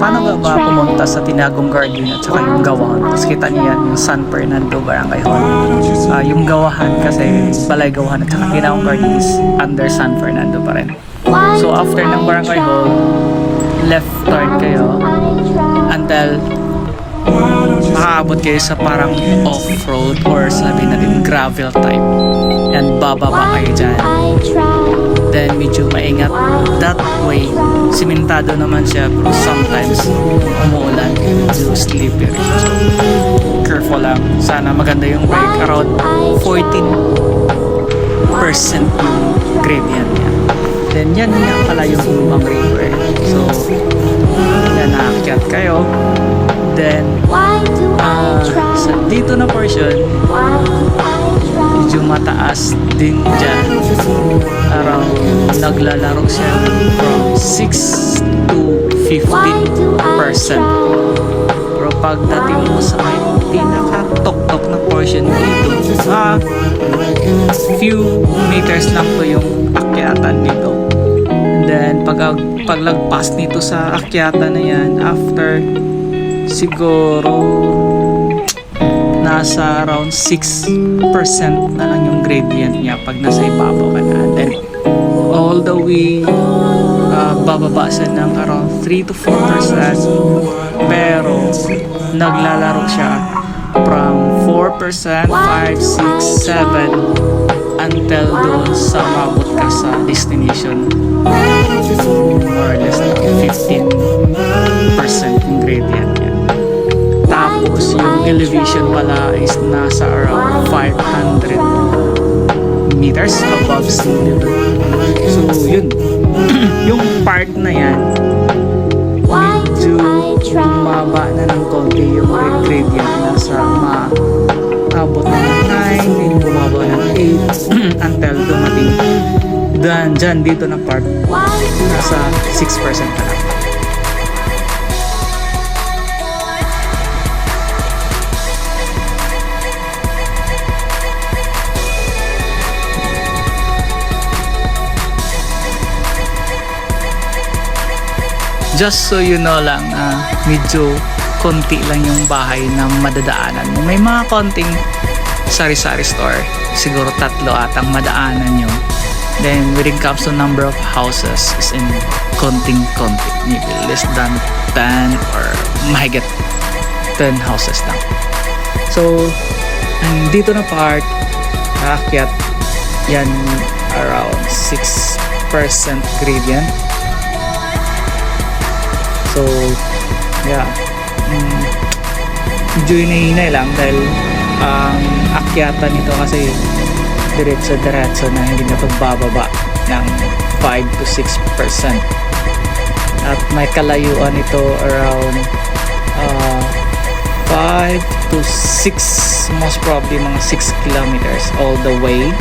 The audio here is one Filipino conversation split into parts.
paano ba pumunta sa Tinagong Garden at saka yung gawahan? Tapos kita niya yung San Fernando Barangay Hall. Yung gawahan kasi Balay Gawahan at saka Tinagong Garden is under San Fernando pa rin. So after ng Barangay Hall, left turn kayo until makaabot kayo sa parang off-road or sabihin natin gravel type. And bababa kayo dyan. Then medyo maingat that way. Simentado naman siya pero sometimes umuulan. So slippery. So careful lang. Sana maganda yung brake. Around 14% yung gradient niya. Then yan nga pala yung Humbang River. So yan, naakyat kayo. Then sa dito na portion medyo mataas din dyan. Around naglalaro siya from 6 to 15%. Pero pagdating mo sa may pinaka-tok-tok na portion dito, few meters lang to yung akyatan dito. And then paglagpas nito sa akyatan na yan, after siguro nasa around 6% na lang yung gradient niya pag nasa ibabaw ka na. And then all the way bababa siya ng around 3 to 4%, pero naglalaro siya from 4%, 5, 6, 7 until doon sa mabot ka sa destination, more or less 15% yung gradient niya. Tapos yung elevation pala is nasa around 500 meters above sea level. So yun, yung part na yan medyo bumaba na ng konti yung gradient, nasa maabot na ng 9, then bumaba ng 8 until dumating dyan dito na part nasa 6% na lang. Just so you know lang, medyo konti lang yung bahay na madadaanan mo. May mga konting sari-sari store, siguro 3 atang madaanan nyo. Then when it comes to number of houses, is in konting-konti, maybe less than 10 or mahigit 10 houses lang. So dito na part, aakyat yan around 6% gradient. So, yeah. Medyo hinahinay lang dahil ang akyatan nito kasi diretso-diretso na hindi na pagbababa ng 5 to 6%. At may kalayuan ito around 5 to 6, most probably mga 6 kilometers all the way.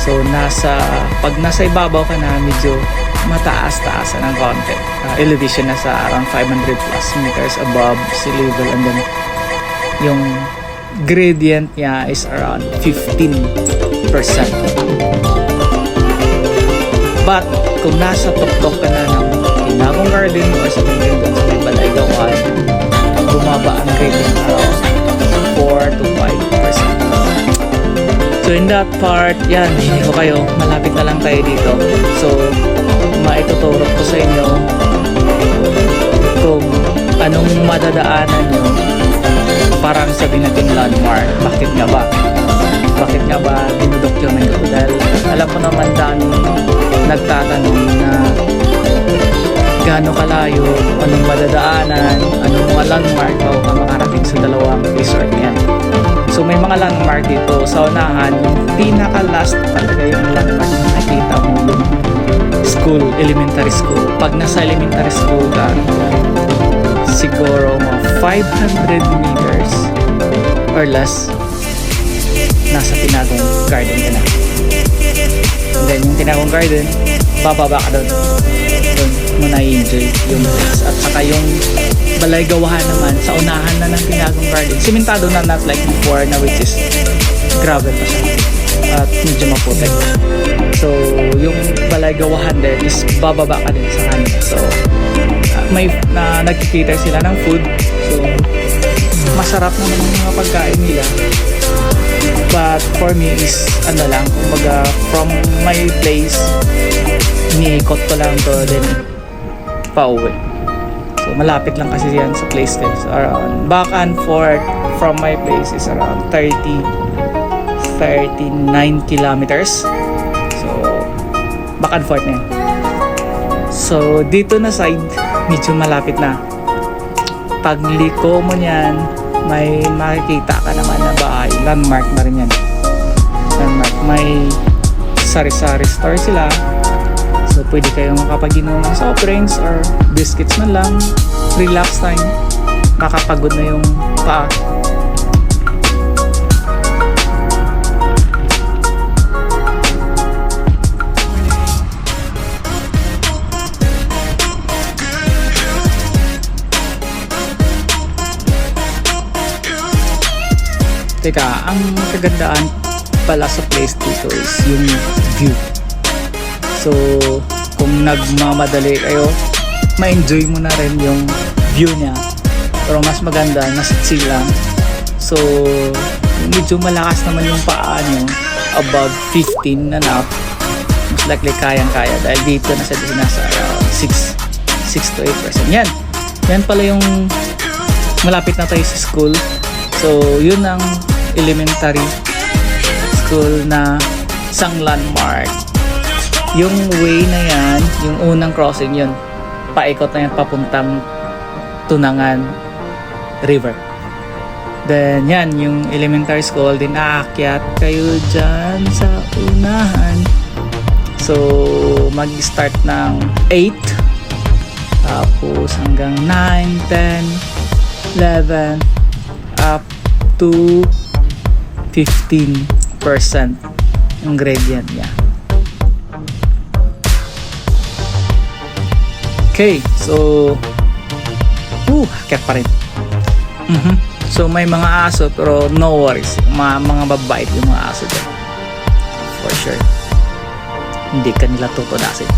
So, pag nasa ibabaw ka na, medyo mataas-taas ng konti. Elevation na sa around 500 plus meters above sea level, and then yung gradient niya is around 15%. But kung nasa tuktok ka na ng Tinagong Garden o sa doon sa may Balay Gawahan, bumaba ang gradient around 4 to 5%. So in that part, yan, hindi ko kayo, malapit na lang tayo dito. So maituturo ko sa inyo kung anong madadaanan nyo, parang sabihin natin landmark. Bakit nga ba dinudocument ko? Dahil alam ko naman daming nagtatanong na gaano kalayo, anong madadaanan, anong mga landmark bago ka makarating sa dalawang resort niyan. So may mga landmark dito sa unahan. Yung pinaka last talaga yung landmark na nakikita mo, yung school, elementary school. Pag nasa elementary school ka, siguro mga 500 meters or less, nasa Tinagong Garden ka na. And then yung Tinagong Garden, bababa ka doon mo na-enjoy yung place. At saka yung Balay Gawahan naman, sa unahan na ng Tinagong Garden, simentado na, not like before na which is gravel pa siya at medyo maputik. So yung Balay Gawahan din is bababa ka din sa kanila. So may nag-cater sila ng food. So masarap naman yung mga pagkain nila. But for me is ano lang, kumbaga from my place, iniikot ko lang to, then pauwi. So malapit lang kasi yan sa place ko. So around back and forth from my place is around 39 kilometers. So back and forth na yan. So dito na side, medyo malapit na. Pag liko mo niyan, may makikita ka naman na bahay. Landmark na rin yan. Landmark. May sari-sari store sila. So pwede kayong makapag-inom ng soft drinks or biscuits man lang. Relax time. Makapagod na yung paa. Teka, ang kagandaan pala sa place dito is yung view. So, kung nagmamadali kayo, ma-enjoy mo na rin yung view niya. Pero mas maganda, nasa chill lang. So, medyo malakas naman yung paa nyo, above 15 and up. Most likely kayang-kaya dahil dito nasa around 6 to 8%. Yan. Yan pala yung malapit na tayo sa school. So, yun ang elementary school na isang landmark. Yung way na yan, yung unang crossing yun, paikot na yan papuntang Tunangan River. Then yan, yung elementary school, din aakyat kayo dyan sa unahan. So, mag-start ng 8, tapos hanggang 9, 10, 11, up to 15% yung gradient niya. Okay, so akyat pa rin. So may mga aso pero no worries, mga babait yung mga aso dyan. For sure. Hindi ka nila tutudasin.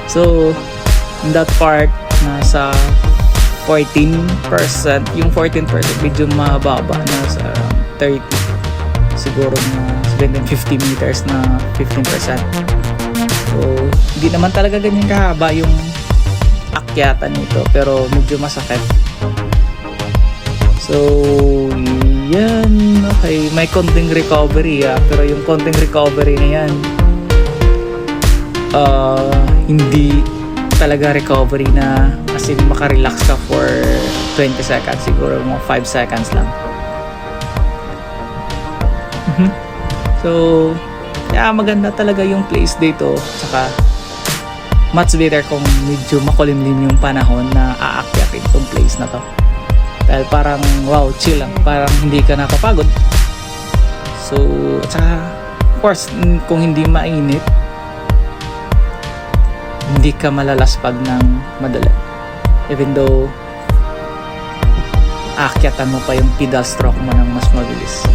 So in that part, nasa 14%. Yung 14% medyo mababa, nasa 30. Siguro na 50 meters na 15%. So hindi naman talaga ganyan kahaba yung akyatan nito, pero medyo masakit. So yan, okay, may konting recovery pero yung konting recovery na yan hindi talaga recovery na as in makarelax ka for 20 seconds, siguro mga 5 seconds lang. So yeah, maganda talaga yung place dito, saka much better kung medyo makulimlim yung panahon na aakyatin itong place na to. Dahil parang wow, chill lang, parang hindi ka napapagod. So at saka of course, kung hindi mainit, hindi ka malalaspag ng madali. Even though aakyatan mo pa yung pedal stroke mo ng mas mabilis.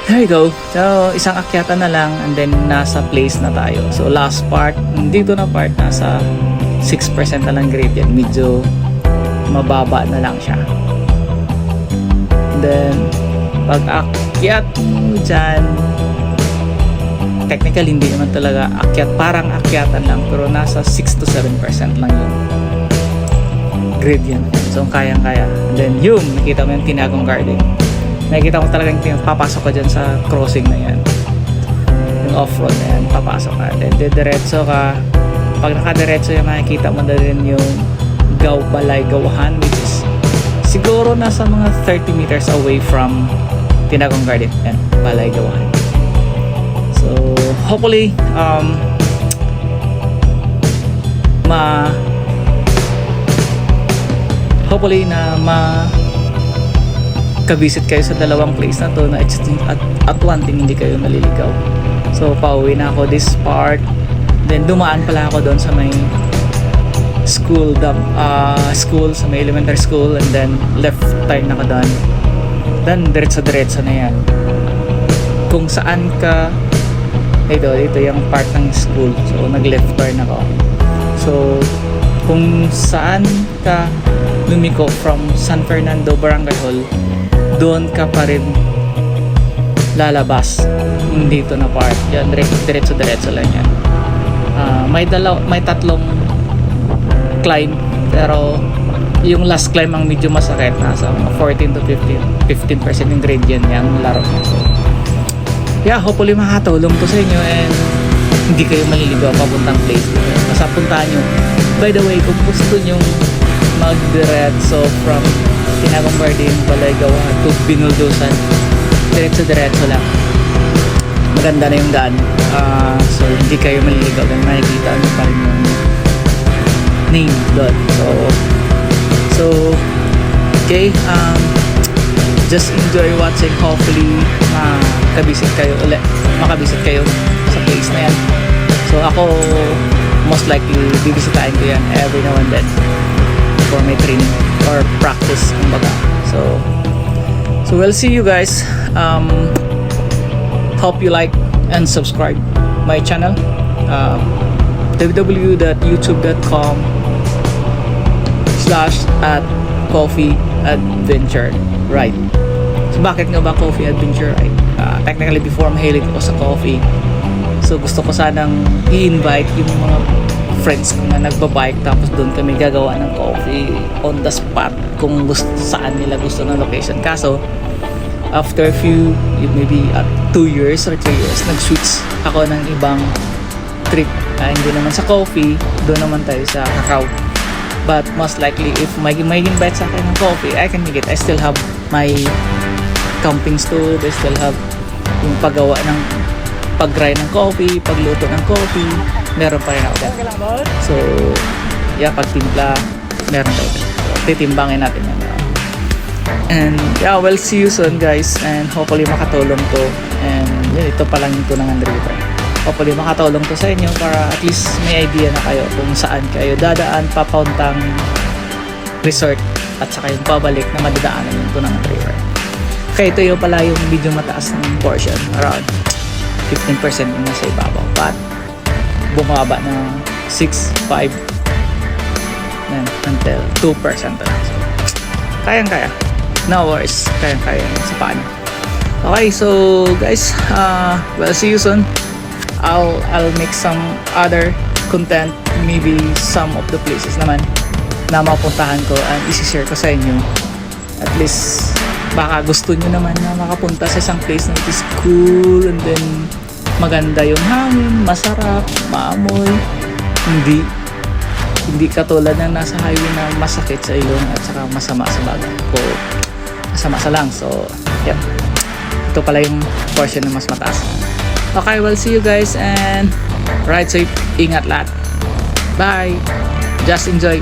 There you go. So, isang akyatan na lang and then nasa place na tayo. So, last part, dito na part, nasa 6% na lang gradient. Medyo mababa na lang siya. And then, pag akyat mo dyan, technically hindi naman talaga akyat, parang akyatan lang, pero nasa 6 to 7% lang yung gradient. So, kayang-kaya. And then, yun, nakita mo yung Tinagong Garden. Nakikita mo talagang papasok ka dyan sa crossing na yan, yung off-road na yan, papasok ka, then diretso ka. Pag nakadiretso yan, makikita mo na rin yung Balay Gawahan, which is siguro nasa mga 30 meters away from Tinagong Garden. Yan, Balay Gawahan. So hopefully ka-visit kayo sa dalawang place na to, na at one thing hindi kayo maliligaw. So pauwi na ako this part, then dumaan pala ako doon sa may school sa may elementary school, and then left turn ako doon, then diretso na yan. Kung saan ka dito yung part ng school, so nag left turn ako. So kung saan ka lumiko from San Fernando Barangay Hall, doon ka pa rin lalabas yung dito na part. Yan, diretso lang yan. May tatlong climb, pero yung last climb ang medyo masakit, nasa 14 to 15% yung gradient yung laro. So yeah, hopefully makatulong to sa inyo and hindi kayo maliligaw papuntang place dito. Basta puntahan nyo. By the way, kung gusto nyo magdiretso from Tinagong Garden, Balaygawa to Binuldusan, diretso lang. Maganda na yung daan. So hindi kayo maliligaw dahil makikita nyo pa rin yung name doon. So okay, just enjoy watching. Hopefully makabisit kayo sa place na yan. So ako most likely bibisitahin ko yan every now and then for my training or practice kumbaga. So we'll see you guys. Hope you like and subscribe my channel, www.youtube.com/@coffee-adventure ride. So bakit nga ba coffee adventure ride? Technically before mahilig ako sa coffee, so gusto ko sanang i-invite yung mga friends ko na nagbabike, tapos doon kami gagawa ng coffee on the spot kung saan nila gusto ng location. Kaso after a few, maybe 2 years or 3 years, nag-switch ako ng ibang trip. Hindi naman sa coffee, doon naman tayo sa cacao. But most likely, if may invite sa akin ng coffee, I can make it. I still have my camping stove, I still have yung pag-grind ng coffee, pagluto ng coffee, meron pa rin ako dyan. So, yeah, pagtimpla, meron tayo dyan. So, titimbangin natin yan. And yeah, we'll see you soon guys, and hopefully makatulong to. And yun, ito pa lang yung Tunangan River. Hopefully makatulong to sa inyo para at least may idea na kayo kung saan kayo dadaan papuntang resort at saka yung pabalik na madadaanan yung Tunangan River. Okay, ito yung pala yung medyo mataas ng portion, around 15% yung nasa ibabaw, but bumaba ng 6-5 until 2% na lang. So, kayang-kaya. No worries, kayang-kaya sa paano. Okay, so guys, we'll see you soon. I'll make some other content, maybe some of the places naman na mapuntahan ko and isi-share ko sa inyo. At least baka gusto nyo naman na makapunta sa isang place na it is cool and then maganda yung hangin, masarap, maamoy, hindi katulad ng nasa highway na masakit sa ilong at saka masama sa baga o masama sa lungs. So yep, ito pala yung portion na mas mataas. Okay, we'll see you guys and ride safe, ingat lahat, bye, just enjoy.